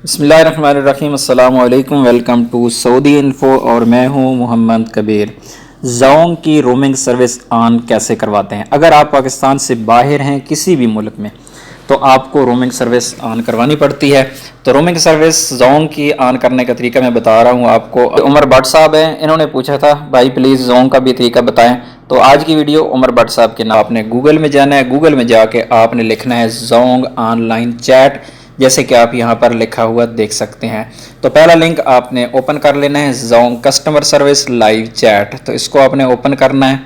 बिस्मिल्लाहिर्रहमानिर्रहीम अस्सलामु अलैकुम। वेलकम टू सऊदी इन्फो और मैं हूं मोहम्मद कबीर। ज़ोंग की रोमिंग सर्विस ऑन कैसे करवाते हैं? अगर आप पाकिस्तान से बाहर हैं किसी भी मुल्क में तो आपको रोमिंग सर्विस ऑन करवानी पड़ती है। तो रोमिंग सर्विस ज़ोंग की ऑन करने का तरीका मैं बता रहा हूं आपको। उमर भट्ट साहब हैं, इन्होंने पूछा था भाई प्लीज़ ज़ोंग का भी तरीका बताएं। तो आज की वीडियो उमर भट्ट साहब के नाम। आपने गूगल में जाना है, गूगल में जाके आपने लिखना है ज़ोंग ऑनलाइन चैट, जैसे कि आप यहाँ पर लिखा हुआ देख सकते हैं। तो पहला लिंक आपने ओपन कर लेना है, dzong customer service live chat. तो इसको आपने ओपन करना है।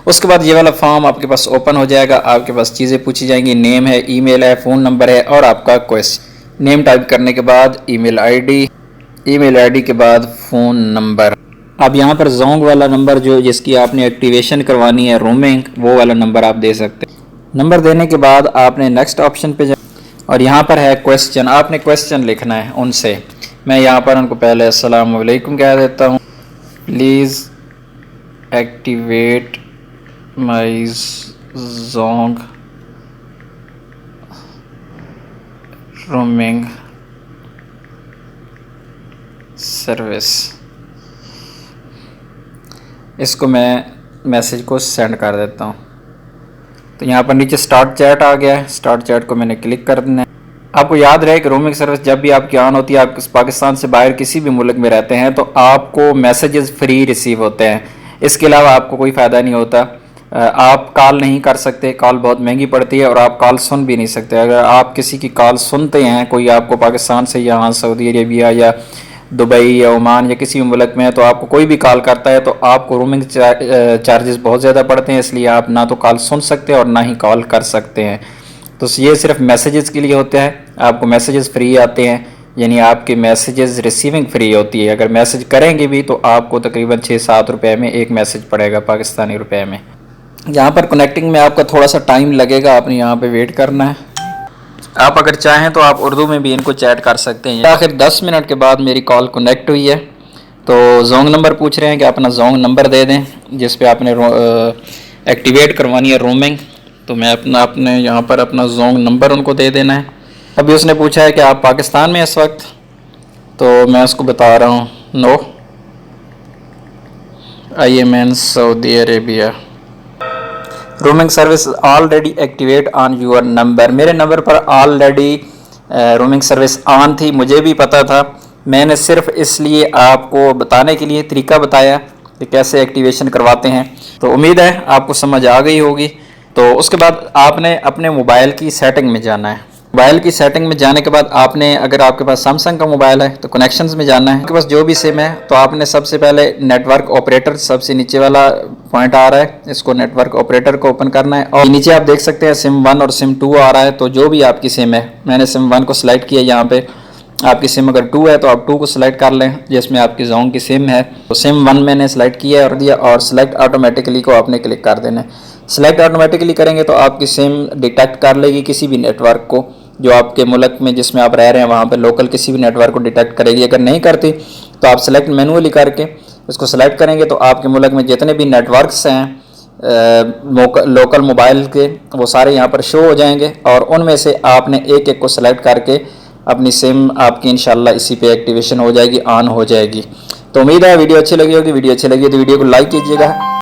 उसके बाद ये वाला फॉर्म आपके पास ओपन हो जाएगा। आपके पास चीज़ें पूछी जाएंगी, नेम है, ईमेल है, फ़ोन नंबर है और आपका क्वेश्चन। नेम टाइप करने के बाद ईमेल आईडी के बाद फ़ोन नंबर। अब यहाँ पर ज़ोंग वाला नंबर जो जिसकी आपने एक्टिवेशन करवानी है रोमिंग, वो वाला नंबर आप दे सकते हैं। नंबर देने के बाद आपने नेक्स्ट ऑप्शन पे और यहाँ पर है क्वेश्चन। आपने क्वेश्चन लिखना है उनसे। मैं यहाँ पर उनको पहले अस्सलाम वालेकुम कह देता हूँ। Please activate my dzong roaming service. इसको मैं मैसेज को सेंड कर देता हूँ। तो यहाँ पर नीचे स्टार्ट चैट आ गया है। स्टार्ट चैट को मैंने क्लिक कर देना है। आपको याद रहे कि रोमिंग सर्विस जब भी आपकी ऑन होती है, आप पाकिस्तान से बाहर किसी भी मुल्क में रहते हैं तो आपको मैसेजेस फ्री रिसीव होते हैं। इसके अलावा आपको कोई फ़ायदा नहीं होता। आप कॉल नहीं कर सकते, कॉल बहुत महंगी पड़ती है और आप कॉल सुन भी नहीं सकते। अगर आप किसी की कॉल सुनते हैं, कोई आपको पाकिस्तान से यहाँ सऊदी अरेबिया या दुबई या ओमान या किसी भी मुल्क में है, तो आपको कोई भी कॉल करता है तो आपको रोमिंग चार्जेस बहुत ज़्यादा पड़ते हैं। इसलिए आप ना तो कॉल सुन सकते हैं और ना ही कॉल कर सकते हैं। तो ये सिर्फ मैसेजेस के लिए होता है। आपको मैसेजेस फ्री आते हैं, यानी आपके मैसेजेस रिसीविंग फ्री होती है। अगर मैसेज करेंगे भी तो आपको तकरीबन 6-7 रुपए में एक मैसेज पड़ेगा पाकिस्तानी रुपए में। यहाँ पर कनेक्टिंग में आपका थोड़ा सा टाइम लगेगा, आपने यहाँ पे वेट करना है। आप अगर चाहें तो आप उर्दू में भी इनको चैट कर सकते हैं। आखिर 10 मिनट के बाद मेरी कॉल कनेक्ट हुई है। तो ज़ोंग नंबर पूछ रहे हैं कि अपना ज़ोंग नंबर दे दें जिस पे आपने एक्टिवेट करवानी है रोमिंग। तो मैं अपने यहाँ पर अपना ज़ोंग नंबर उनको दे देना है। अभी उसने पूछा है कि आप पाकिस्तान में इस वक्त, तो मैं उसको बता रहा हूँ no, I am in Saudi Arabia. Roaming service already activate on your number. मेरे नंबर पर ऑलरेडी रोमिंग सर्विस ऑन थी, मुझे भी पता था। मैंने सिर्फ इसलिए आपको बताने के लिए तरीका बताया कि कैसे एक्टिवेशन करवाते हैं। तो उम्मीद है आपको समझ आ गई होगी। तो उसके बाद आपने अपने मोबाइल की सेटिंग में जाना है। मोबाइल की सेटिंग में जाने के बाद आपने, अगर आपके पास सैमसंग का मोबाइल है तो कनेक्शंस में जाना है। आपके पास जो भी सिम है तो आपने सबसे पहले नेटवर्क ऑपरेटर, सबसे नीचे वाला पॉइंट आ रहा है, इसको नेटवर्क ऑपरेटर को ओपन करना है। और नीचे आप देख सकते हैं सिम 1 और सिम 2 आ रहा है। तो जो भी आपकी सिम है, मैंने सिम 1 को सिलेक्ट किया। यहाँ पे आपकी सिम अगर 2 है तो आप 2 को सिलेक्ट कर लें जिसमें आपकी ज़ोंग की सिम है। तो सिम 1 मैंने सेलेक्ट किया और दिया, और सिलेक्ट ऑटोमेटिकली को आपने क्लिक कर देना है। सिलेक्ट ऑटोमेटिकली करेंगे तो आपकी सिम डिटेक्ट कर लेगी किसी भी नेटवर्क को जो आपके मुल्क में जिसमें आप रह रहे हैं वहाँ पे लोकल किसी भी नेटवर्क को डिटेक्ट करेगी। अगर नहीं करती तो आप सेलेक्ट मैनुअली करके इसको सेलेक्ट करेंगे तो आपके मुल्क में जितने भी नेटवर्क्स हैं लोकल मोबाइल के, वो सारे यहाँ पर शो हो जाएंगे और उनमें से आपने एक एक को सेलेक्ट करके अपनी सिम आपकी इंशाल्लाह इसी पे एक्टिवेशन हो जाएगी, ऑन हो जाएगी। तो उम्मीद है वीडियो अच्छी लगी होगी। वीडियो अच्छी लगी तो वीडियो को लाइक कीजिएगा।